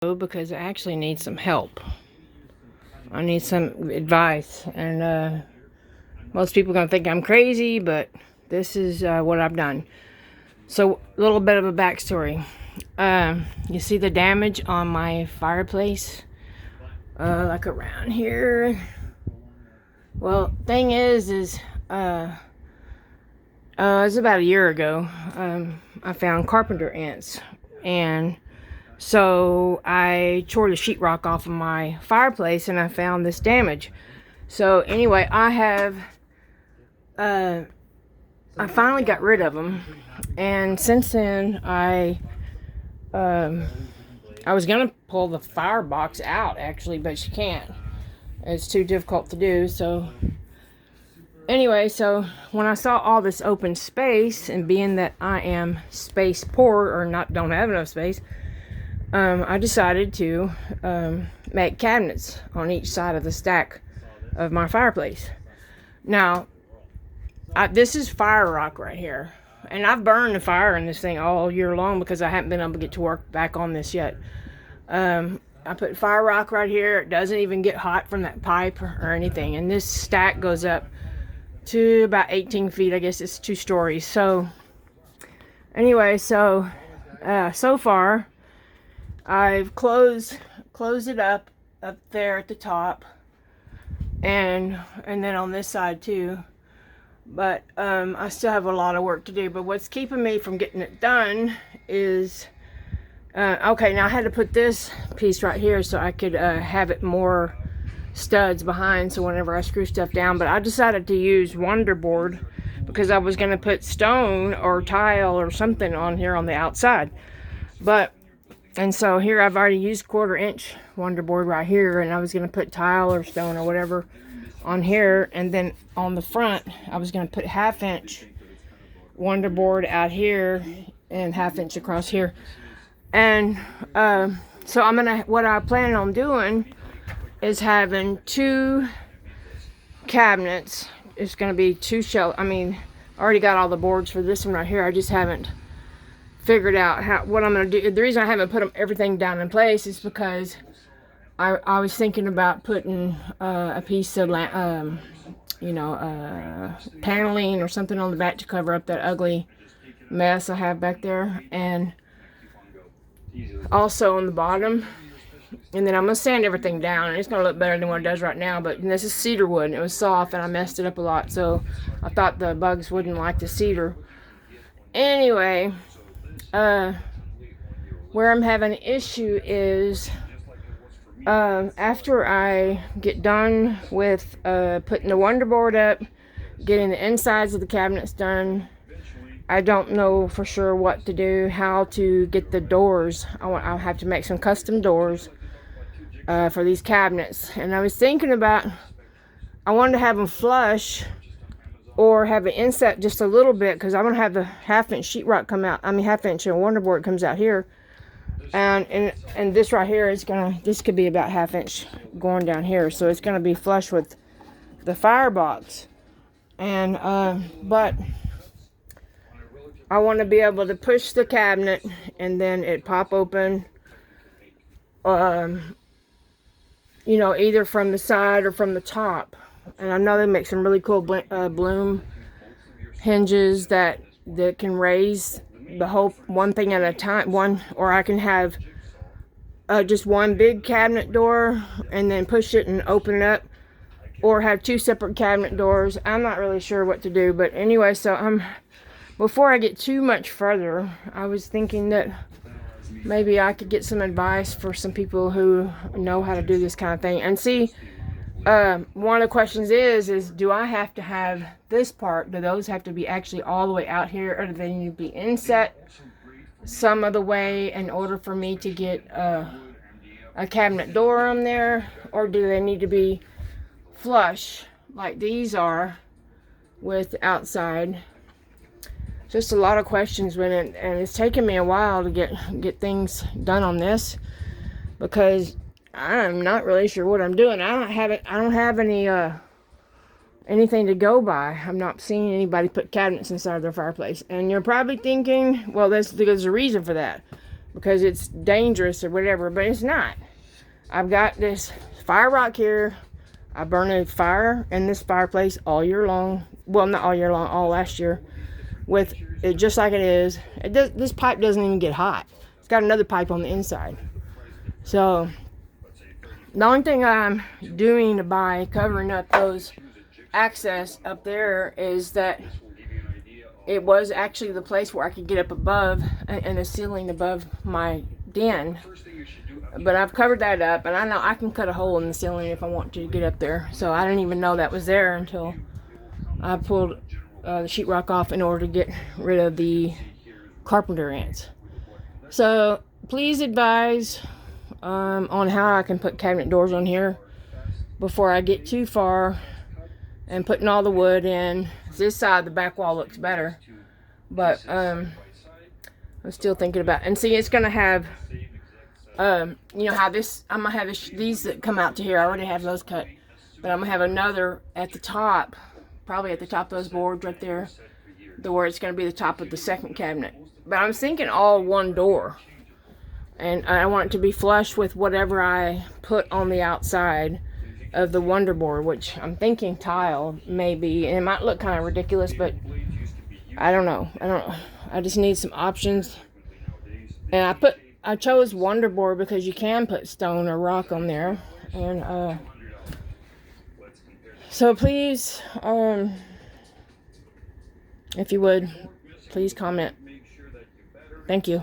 Because I actually need some help. I need some advice, and most people are gonna think I'm crazy, but this is what I've done. So, a little bit of a backstory. You see the damage on my fireplace, like around here. Well, thing is it's about a year ago. I found carpenter ants, and so I tore the sheetrock off of my fireplace and I found this damage. So anyway, I finally got rid of them, and since then I was gonna pull the firebox out actually, but you can't. It's too difficult to do. So anyway, so when I saw all this open space, and being that I am space poor or don't have enough space, I decided to make cabinets on each side of the stack of my fireplace. Now, this is firerock right here, and I've burned the fire in this thing all year long because I haven't been able to get to work back on this yet. I put firerock right here. It doesn't even get hot from that pipe or anything, and this stack goes up to about 18 feet. I guess it's 2 stories. So anyway, so far I've closed it up there at the top, and then on this side too. But I still have a lot of work to do. But what's keeping me from getting it done is okay. Now I had to put this piece right here so I could have it more studs behind, so whenever I screw stuff down. But I decided to use wonderboard because I was going to put stone or tile or something on here on the outside. And so here I've already used 1/4 inch wonderboard right here, and I was going to put tile or stone or whatever on here, and then on the front I was going to put 1/2 inch wonderboard out here and 1/2 inch across here. And so what I plan on doing is having 2 cabinets. It's going to be 2 shelves. I mean, I already got all the boards for this one right here. I just haven't figured out what I'm going to do. The reason I haven't put everything down in place is because I was thinking about putting a piece of paneling or something on the back to cover up that ugly mess I have back there, and also on the bottom. And then I'm going to sand everything down, and it's going to look better than what it does right now. But this is cedar wood, and it was soft, and I messed it up a lot, so I thought the bugs wouldn't like the cedar. Anyway, where I'm having an issue is after I get done with putting the wonderboard up, getting the insides of the cabinets done, I don't know for sure what to do, how to get the doors. I'll have to make some custom doors for these cabinets. And I was thinking about, I wanted to have them flush or have it inset just a little bit, because I'm going to have the 1/2 inch sheetrock come out. 1/2 inch wonderboard comes out here. And this right here is this could be about 1/2 inch going down here. So it's going to be flush with the firebox. And, but I want to be able to push the cabinet and then it pop open, either from the side or from the top. And I know they make some really cool bloom hinges that can raise the whole one thing at a time. Or I can have just one big cabinet door and then push it and open it up, or have 2 separate cabinet doors. I'm not really sure what to do, but anyway, so before I get too much further, I was thinking that maybe I could get some advice for some people who know how to do this kind of thing. And see, one of the questions is do I have to have this part? Do those have to be actually all the way out here, or do they need to be inset some of the way in order for me to get a cabinet door on there? Or do they need to be flush like these are with the outside? Just a lot of questions with it, and it's taken me a while to get things done on this, because I'm not really sure what I'm doing. I don't have any anything to go by. I'm not seeing anybody put cabinets inside their fireplace. And you're probably thinking, well, there's a reason for that. because it's dangerous or whatever, but it's not. I've got this fire rock here. I burn a fire in this fireplace all year long. Well, not all year long, all last year. With it just like it is. This pipe doesn't even get hot. It's got another pipe on the inside. So, the only thing I'm doing by covering up those access up there is that it was actually the place where I could get up above and a ceiling above my den. But I've covered that up, and I know I can cut a hole in the ceiling if I want to get up there. So I didn't even know that was there until I pulled the sheetrock off in order to get rid of the carpenter ants. So please advise on how I can put cabinet doors on here before I get too far and putting all the wood in. This side, the back wall looks better, but I'm still thinking about it. And see, it's gonna have you know how this, I'm gonna have these that come out to here. I already have those cut, but I'm gonna have another at the top, probably at the top of those boards right there, where it's gonna be the top of the second cabinet. But I'm thinking all one door, and I want it to be flush with whatever I put on the outside of the wonder board, which I'm thinking tile maybe, and it might look kind of ridiculous, but I don't know. I just need some options. And I chose wonder board because you can put stone or rock on there. And so please, if you would, please comment. Thank you.